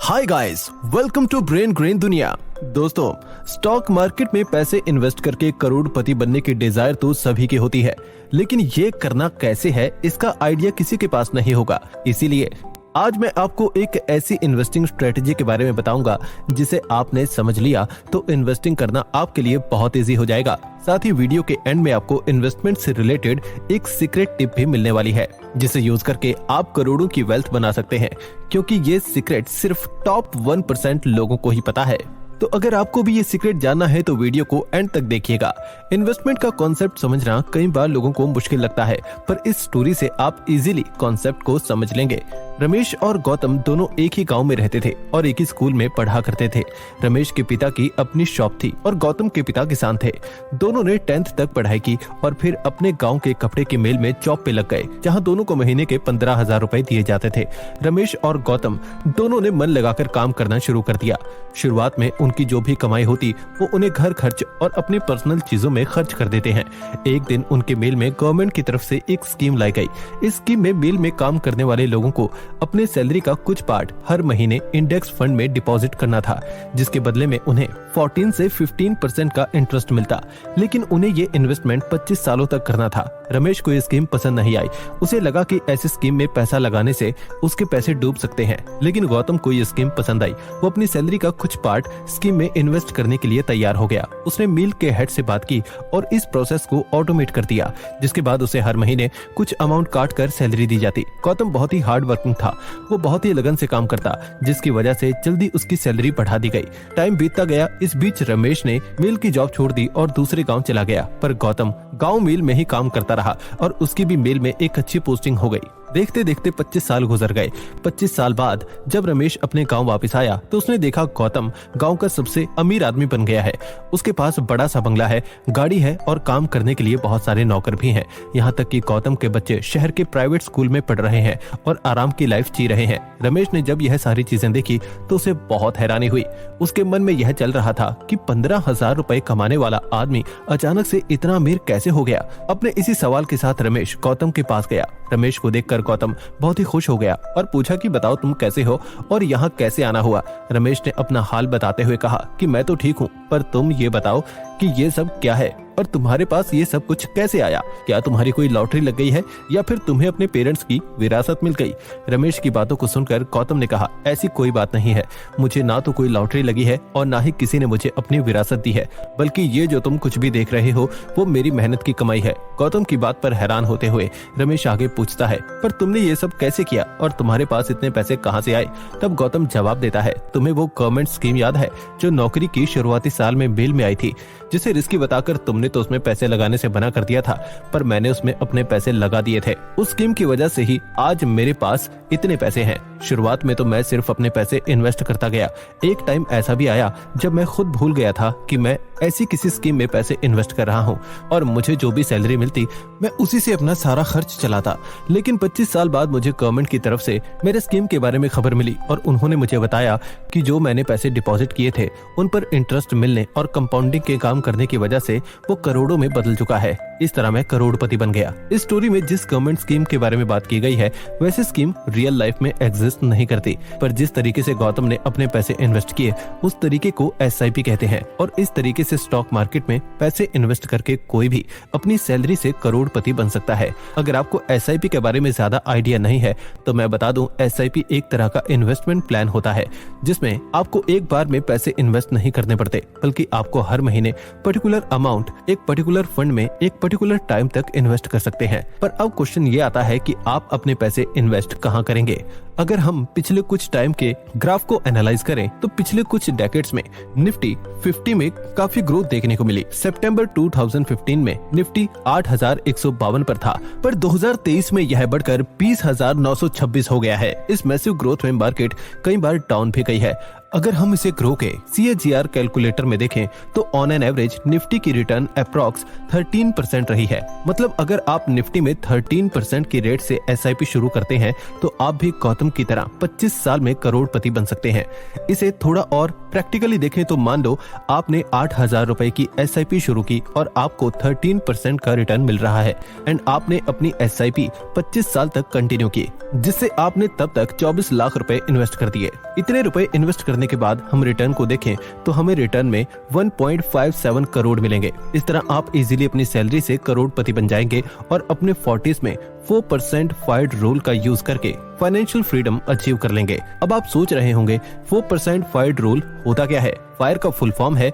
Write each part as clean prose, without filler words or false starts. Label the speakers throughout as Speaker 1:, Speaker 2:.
Speaker 1: Hi guys, welcome to brain grain दुनिया। दोस्तों, stock market में पैसे इन्वेस्ट करके करोड़पति बनने की डिजायर तो सभी की होती है, लेकिन ये करना कैसे है इसका आइडिया किसी के पास नहीं होगा। इसीलिए आज मैं आपको एक ऐसी इन्वेस्टिंग स्ट्रेटेजी के बारे में बताऊंगा जिसे आपने समझ लिया तो इन्वेस्टिंग करना आपके लिए बहुत इजी हो जाएगा। साथ ही वीडियो के एंड में आपको इन्वेस्टमेंट से रिलेटेड एक सीक्रेट टिप भी मिलने वाली है जिसे यूज करके आप करोड़ों की वेल्थ बना सकते हैं, क्योंकि ये सीक्रेट सिर्फ टॉप 1% लोगों को ही पता है। तो अगर आपको भी ये सीक्रेट जानना है तो वीडियो को एंड तक देखिएगा। इन्वेस्टमेंट का कॉन्सेप्ट समझना कई बार लोगों को मुश्किल लगता है, पर इस स्टोरी से आप इजीली कॉन्सेप्ट को समझ लेंगे। रमेश और गौतम दोनों एक ही गांव में रहते थे और एक ही स्कूल में पढ़ा करते थे। रमेश के पिता की अपनी शॉप थी और गौतम के पिता किसान थे। दोनों ने 10th तक पढ़ाई की और फिर अपने गांव के कपड़े के मिल में जॉब पे लग गए, जहां दोनों को महीने के 15,000 रुपए दिए जाते थे। रमेश और गौतम दोनों ने मन लगाकर काम करना शुरू कर दिया। शुरुआत में उनकी जो भी कमाई होती वो उन्हें घर खर्च और अपनी पर्सनल चीजों में खर्च कर देते हैं। एक दिन उनके मिल में गवर्नमेंट की तरफ से एक स्कीम लाई गई। इस स्कीम में मिल में काम करने वाले लोगों को अपने सैलरी का कुछ पार्ट हर महीने इंडेक्स फंड में डिपॉजिट करना था, जिसके बदले में उन्हें 14 से 15% का इंटरेस्ट मिलता। लेकिन उन्हें ये इन्वेस्टमेंट 25 सालों तक करना था। रमेश को ये स्कीम पसंद नहीं आई। उसे लगा कि ऐसी स्कीम में पैसा लगाने से उसके पैसे डूब सकते हैं। लेकिन गौतम को ये स्कीम पसंद आई। वो अपनी सैलरी का कुछ पार्ट स्कीम में इन्वेस्ट करने के लिए तैयार हो गया। उसने मिल के हेड से बात की और इस प्रोसेस को ऑटोमेट कर दिया, जिसके बाद उसे हर महीने कुछ अमाउंट काट कर सैलरी दी जाती। गौतम बहुत ही हार्ड वर्किंग था। वो बहुत ही लगन से काम करता, जिसकी वजह से जल्दी उसकी सैलरी बढ़ा दी गई। टाइम बीतता गया। इस बीच रमेश ने मिल की जॉब छोड़ दी और दूसरे गांव चला गया, पर गौतम गांव मिल में ही काम करता रहा और उसकी भी मिल में एक अच्छी पोस्टिंग हो गई। देखते देखते 25 साल गुजर गए। 25 साल बाद जब रमेश अपने गांव वापस आया तो उसने देखा गौतम गांव का सबसे अमीर आदमी बन गया है। उसके पास बड़ा सा बंगला है, गाड़ी है और काम करने के लिए बहुत सारे नौकर भी हैं। यहाँ तक कि गौतम के बच्चे शहर के प्राइवेट स्कूल में पढ़ रहे हैं और आराम की लाइफ जी रहे हैं। रमेश ने जब यह सारी चीजें देखी तो उसे बहुत हैरानी हुई। उसके मन में यह चल रहा था कि 15,000 रुपए कमाने वाला आदमी अचानक से इतना अमीर कैसे हो गया। अपने इसी सवाल के साथ रमेश गौतम के पास गया। रमेश को देखकर गौतम बहुत ही खुश हो गया और पूछा कि बताओ तुम कैसे हो और यहाँ कैसे आना हुआ। रमेश ने अपना हाल बताते हुए कहा कि मैं तो ठीक हूँ, पर तुम ये बताओ कि ये सब क्या है और तुम्हारे पास ये सब कुछ कैसे आया? क्या तुम्हारी कोई लॉटरी लग गई है या फिर तुम्हें अपने पेरेंट्स की विरासत मिल गई? रमेश की बातों को सुनकर गौतम ने कहा, ऐसी कोई बात नहीं है। मुझे ना तो कोई लॉटरी लगी है और ना ही किसी ने मुझे अपनी विरासत दी है, बल्कि ये जो तुम कुछ भी देख रहे हो वो मेरी मेहनत की कमाई है। गौतम की बात पर हैरान होते हुए रमेश आगे पूछता है, पर तुमने ये सब कैसे किया और तुम्हारे पास इतने पैसे कहाँ से आए? तब गौतम जवाब देता है, तुम्हें वो गवर्नमेंट स्कीम याद है जो नौकरी की शुरुआती साल में बिल में आई थी, जिसे रिस्की बताकर तुमने तो उसमें पैसे लगाने से मना कर दिया था, पर मैंने उसमें अपने पैसे लगा दिए थे। उस स्कीम की वजह से ही आज मेरे पास इतने पैसे हैं। शुरुआत में तो मैं सिर्फ अपने पैसे इन्वेस्ट करता गया। एक टाइम ऐसा भी आया जब मैं खुद भूल गया था कि मैं ऐसी किसी स्कीम में पैसे इन्वेस्ट कर रहा हूँ और मुझे जो भी सैलरी मिलती मैं उसी से अपना सारा खर्च चलाता। लेकिन 25 साल बाद मुझे गवर्नमेंट की तरफ से मेरे स्कीम के बारे में खबर मिली और उन्होंने मुझे बताया कि जो मैंने पैसे डिपॉजिट किए थे उन पर इंटरेस्ट मिलने और कंपाउंडिंग के काम करने की वजह से वो करोड़ों में बदल चुका है। इस तरह मैं करोड़पति बन गया। इस स्टोरी में जिस गवर्नमेंट स्कीम के बारे में बात की गई है वैसे स्कीम रियल लाइफ में एग्जिस्ट नहीं करती, पर जिस तरीके से गौतम ने अपने पैसे इन्वेस्ट किए उस तरीके को SIP कहते हैं। और इस तरीके से स्टॉक मार्केट में पैसे इन्वेस्ट करके कोई भी अपनी सैलरी से करोड़पति बन सकता है। अगर आपको SIP के बारे में ज्यादा आइडिया नहीं है तो मैं बता दूं, SIP एक तरह का इन्वेस्टमेंट प्लान होता है जिसमें आपको एक बार में पैसे इन्वेस्ट नहीं करने पड़ते, बल्कि आपको हर महीने पर्टिकुलर अमाउंट एक पर्टिकुलर फंड में एक पर्टिकुलर टाइम तक इन्वेस्ट कर सकते हैं। पर अब क्वेश्चन ये आता है कि आप अपने पैसे इन्वेस्ट कहाँ करेंगे? अगर हम पिछले कुछ टाइम के ग्राफ को एनालाइज करें तो पिछले कुछ डेकेड्स में निफ्टी 50 में काफी ग्रोथ देखने को मिली। सितंबर 2015 में निफ्टी 8,152 पर था, पर 2023 में यह बढ़कर 20,926 हो गया है। इस मैसिव ग्रोथ में मार्केट कई बार डाउन भी गई है। अगर हम इसे ग्रो के CAGR कैलकुलेटर में देखें तो ऑन एन एवरेज निफ्टी की रिटर्न अप्रॉक्स 13% रही है। मतलब अगर आप निफ्टी में 13% की रेट से SIP शुरू करते हैं तो आप भी गौतम की तरह 25 साल में करोड़पति बन सकते हैं। इसे थोड़ा और प्रैक्टिकली देखें तो मान लो आपने 8,000 रुपए की SIP शुरू की और आपको 13% का रिटर्न मिल रहा है एंड आपने अपनी SIP 25 साल तक कंटिन्यू की, जिससे आपने तब तक 24 लाख रुपए इन्वेस्ट कर दिए। इतने रुपए इन्वेस्ट करने के बाद हम रिटर्न को देखें तो हमें रिटर्न में 1.57 करोड़ मिलेंगे। इस तरह आप इजीली अपनी सैलरी से करोड़पति बन जाएंगे और अपने 40s में 4% फाइड रूल का यूज करके फाइनेंशियल फ्रीडम अचीव कर लेंगे। अब आप सोच रहे होंगे 4% फाइड रूल होता क्या है? फायर का फुल फॉर्म है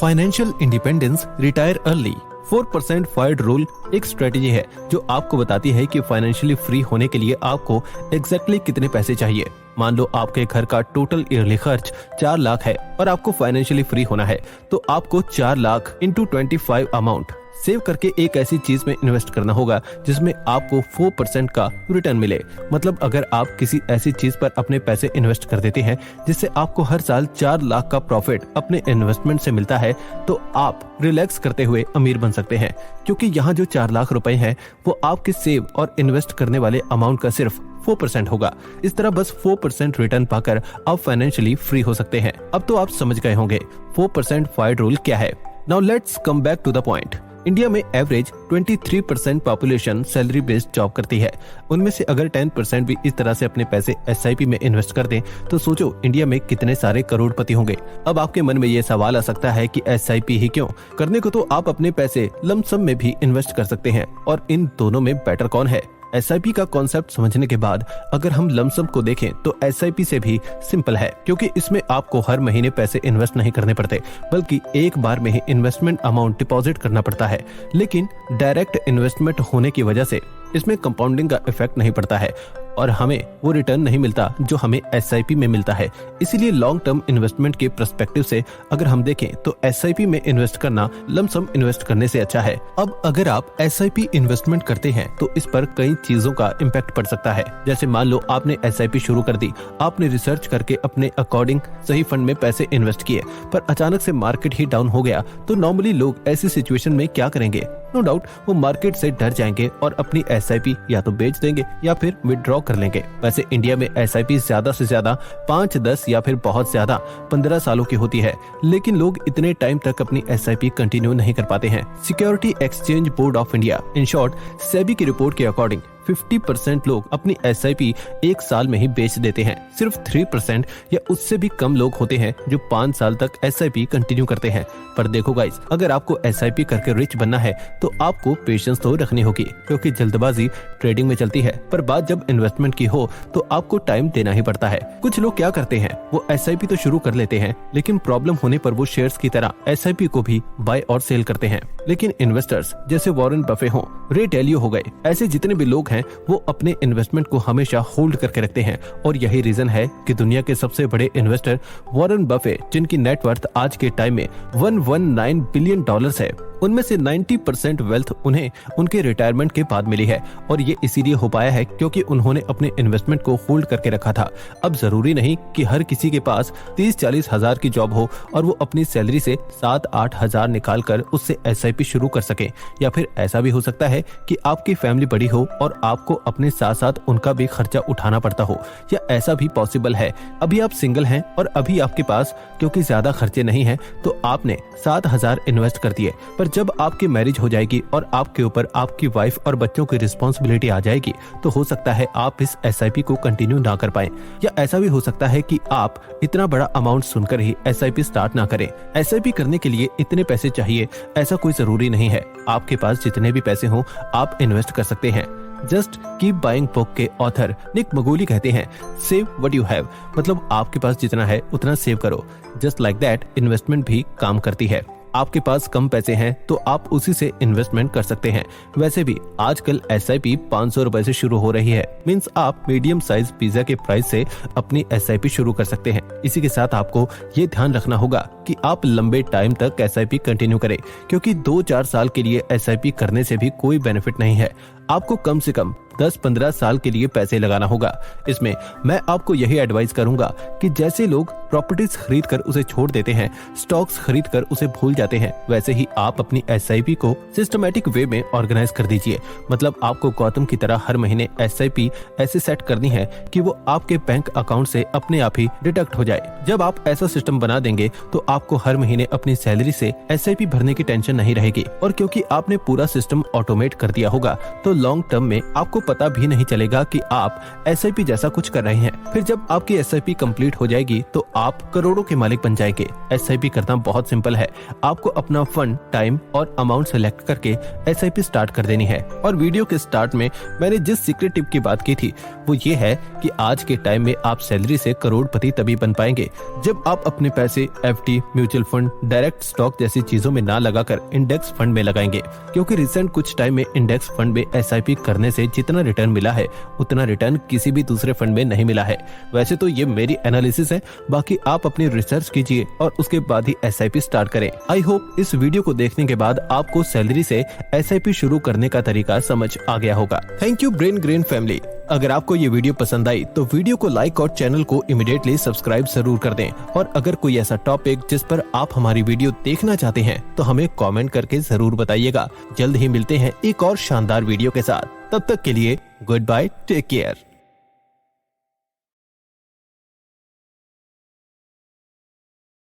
Speaker 1: financial independence retire early. 4% FIDE rule एक स्ट्रेटेजी है जो आपको बताती है कि फाइनेंशियली फ्री होने के लिए आपको एग्जैक्टली कितने पैसे चाहिए। मान लो आपके घर का टोटल ईयरली खर्च 4 लाख है और आपको फाइनेंशियली फ्री होना है तो आपको 4 लाख इंटू 25 अमाउंट सेव करके एक ऐसी चीज में इन्वेस्ट करना होगा जिसमें आपको 4% का रिटर्न मिले। मतलब अगर आप किसी ऐसी चीज पर अपने पैसे इन्वेस्ट कर देते हैं जिससे आपको हर साल 4 लाख का प्रॉफिट अपने इन्वेस्टमेंट से मिलता है तो आप रिलैक्स करते हुए अमीर बन सकते हैं, क्योंकि यहाँ जो 4 लाख रुपए हैं वो आपके सेव और इन्वेस्ट करने वाले अमाउंट का सिर्फ 4% होगा। इस तरह बस 4% रिटर्न पाकर आप फाइनेंशियली फ्री हो सकते हैं। अब तो आप समझ गए होंगे 4% फाइड रूल क्या है। Now let's come back to the point. India में average 23% population salary based job करती है। उनमें से अगर 10% भी इस तरह से अपने पैसे SIP में इन्वेस्ट कर दें तो सोचो इंडिया में कितने सारे करोड़पति होंगे। अब आपके मन में ये सवाल आ सकता है कि SIP ही क्यों? करने को तो आप अपने पैसे लमसम में भी इन्वेस्ट कर सकते हैं और इन दोनों में बेटर कौन है? SIP का कॉन्सेप्ट समझने के बाद अगर हम लमसम को देखें तो SIP से भी सिंपल है, क्योंकि इसमें आपको हर महीने पैसे इन्वेस्ट नहीं करने पड़ते बल्कि एक बार में ही इन्वेस्टमेंट अमाउंट डिपॉजिट करना पड़ता है। लेकिन डायरेक्ट इन्वेस्टमेंट होने की वजह से इसमें कंपाउंडिंग का इफेक्ट नहीं पड़ता है और हमें वो रिटर्न नहीं मिलता जो हमें SIP में मिलता है। इसीलिए लॉन्ग टर्म इन्वेस्टमेंट के पर्सपेक्टिव से अगर हम देखें तो SIP में इन्वेस्ट करना लमसम इन्वेस्ट करने से अच्छा है। अब अगर आप SIP इन्वेस्टमेंट करते हैं तो इस पर कई चीजों का इम्पैक्ट पड़ सकता है। जैसे मान लो आपने SIP शुरू कर दी, आपने रिसर्च करके अपने अकॉर्डिंग सही फंड में पैसे इन्वेस्ट किए, पर अचानक से मार्केट ही डाउन हो गया तो नॉर्मली लोग ऐसी सिचुएशन में क्या करेंगे? नो डाउट वो मार्केट से डर जाएंगे और अपनी SIP या तो बेच देंगे या फिर विड्रॉ कर लेंगे। वैसे इंडिया में SIP ज्यादा से ज्यादा 5, 10 या फिर बहुत ज्यादा 15 सालों की होती है, लेकिन लोग इतने टाइम तक अपनी SIP कंटिन्यू नहीं कर पाते हैं। Security exchange board of India in short SEBI की रिपोर्ट के अकॉर्डिंग 50% लोग अपनी SIP एक साल में ही बेच देते हैं। सिर्फ 3% या उससे भी कम लोग होते हैं जो 5 साल तक SIP कंटिन्यू करते हैं। पर देखो गाइस, अगर आपको SIP करके रिच बनना है तो आपको पेशेंस तो रखनी होगी, क्योंकि जल्दबाजी ट्रेडिंग में चलती है, पर बात जब इन्वेस्टमेंट की हो तो आपको टाइम देना ही पड़ता है। कुछ लोग क्या करते हैं, वो SIP तो शुरू कर लेते हैं लेकिन प्रॉब्लम होने पर वो शेयर्स की तरह SIP को भी बाय और सेल करते हैं। लेकिन इन्वेस्टर्स जैसे वॉरेन बफे हो, रे डालियो हो गए, ऐसे जितने भी लोग हैं वो अपने इन्वेस्टमेंट को हमेशा होल्ड करके रखते हैं और यही रीजन है कि दुनिया के सबसे बड़े इन्वेस्टर वॉरेन बफे, जिनकी नेटवर्थ आज के टाइम में $119 बिलियन है, उनमें से 90% वेल्थ उन्हें उनके रिटायरमेंट के बाद मिली है। और ये इसीलिए हो पाया है क्योंकि उन्होंने अपने इन्वेस्टमेंट को होल्ड करके रखा था। अब जरूरी नहीं कि हर किसी के पास 30-40 हजार की जॉब हो और वो अपनी सैलरी से 7-8 हजार निकाल कर उससे SIP शुरू कर सके, या फिर ऐसा भी हो सकता है कि आपकी फैमिली बड़ी हो और आपको अपने साथ साथ उनका भी खर्चा उठाना पड़ता हो, या ऐसा भी पॉसिबल है अभी आप सिंगल हैं और अभी आपके पास क्योंकि ज्यादा खर्चे नहीं है तो आपने 7,000 इन्वेस्ट कर दिए, पर जब आपकी मैरिज हो जाएगी और आपके ऊपर आपकी वाइफ और बच्चों की रिस्पॉन्सिबिलिटी आ जाएगी तो हो सकता है आप इस SIP को कंटिन्यू ना कर पाएं, या ऐसा भी हो सकता है कि आप इतना बड़ा अमाउंट सुनकर ही SIP स्टार्ट ना करें। SIP करने के लिए इतने पैसे चाहिए ऐसा कोई जरूरी नहीं है। आपके पास जितने भी पैसे हों आप इन्वेस्ट कर सकते हैं। जस्ट कीप बाइंग बुक के ऑथर निक मगोली कहते हैं, सेव व्हाट यू हैव, मतलब आपके पास जितना है उतना सेव करो। जस्ट लाइक दैट इन्वेस्टमेंट भी काम करती है। आपके पास कम पैसे हैं तो आप उसी से इन्वेस्टमेंट कर सकते हैं। वैसे भी आजकल SIP 500 रुपए से शुरू हो रही है, मींस आप मीडियम साइज पिज्जा के प्राइस से अपनी SIP शुरू कर सकते हैं। इसी के साथ आपको ये ध्यान रखना होगा कि आप लंबे टाइम तक SIP कंटिन्यू करें, क्योंकि 2-4 साल के लिए SIP करने से भी कोई बेनिफिट नहीं है। आपको कम से कम 10-15 साल के लिए पैसे लगाना होगा। इसमें मैं आपको यही एडवाइस करूंगा कि जैसे लोग प्रॉपर्टीज खरीद कर उसे छोड़ देते हैं, स्टॉक्स खरीद कर उसे भूल जाते हैं, वैसे ही आप अपनी SIP को सिस्टमैटिक वे में ऑर्गेनाइज कर दीजिए। मतलब आपको गौतम की तरह हर महीने SIP ऐसे सेट करनी है कि वो आपके बैंक अकाउंट से अपने आप ही डिडक्ट हो जाए। जब आप ऐसा सिस्टम बना देंगे तो आपको हर महीने अपनी सैलरी से SIP भरने की टेंशन नहीं रहेगी, और क्योंकि आपने पूरा सिस्टम ऑटोमेट कर दिया होगा तो लॉन्ग टर्म में आपको पता भी नहीं चलेगा कि आप SIP जैसा कुछ कर रहे हैं। फिर जब आपकी SIP कंप्लीट हो जाएगी तो आप करोड़ों के मालिक बन जाएंगे। SIP करना बहुत सिंपल है। आपको अपना फंड, टाइम और अमाउंट सेलेक्ट करके SIP स्टार्ट कर देनी है। और वीडियो के स्टार्ट में मैंने जिस सीक्रेट टिप की बात की थी वो ये है कि आज के टाइम में आप सैलरी से करोड़पति तभी बन पाएंगे जब आप अपने पैसे FD, mutual fund, direct stock जैसी चीजों में ना लगाकर इंडेक्स फंड में लगाएंगे। क्योंकि रिसेंट कुछ टाइम में इंडेक्स फंड में SIP करने से जितना रिटर्न मिला है उतना रिटर्न किसी भी दूसरे फंड में नहीं मिला है। वैसे तो ये मेरी एनालिसिस है, बाकी आप अपनी रिसर्च कीजिए और उसके बाद ही SIP स्टार्ट करें। आई होप इस वीडियो को देखने के बाद आपको सैलरी से SIP शुरू करने का तरीका समझ आ गया होगा। Thank you brain grain family. अगर आपको ये वीडियो पसंद आई तो वीडियो को लाइक और चैनल को इमीडिएटली सब्सक्राइब जरूर कर दें। और अगर कोई ऐसा टॉपिक जिस पर आप हमारी वीडियो देखना चाहते हैं तो हमें कमेंट करके जरूर बताइएगा। जल्द ही मिलते हैं एक और शानदार वीडियो के साथ। तब तक के लिए गुड बाय, टेक केयर।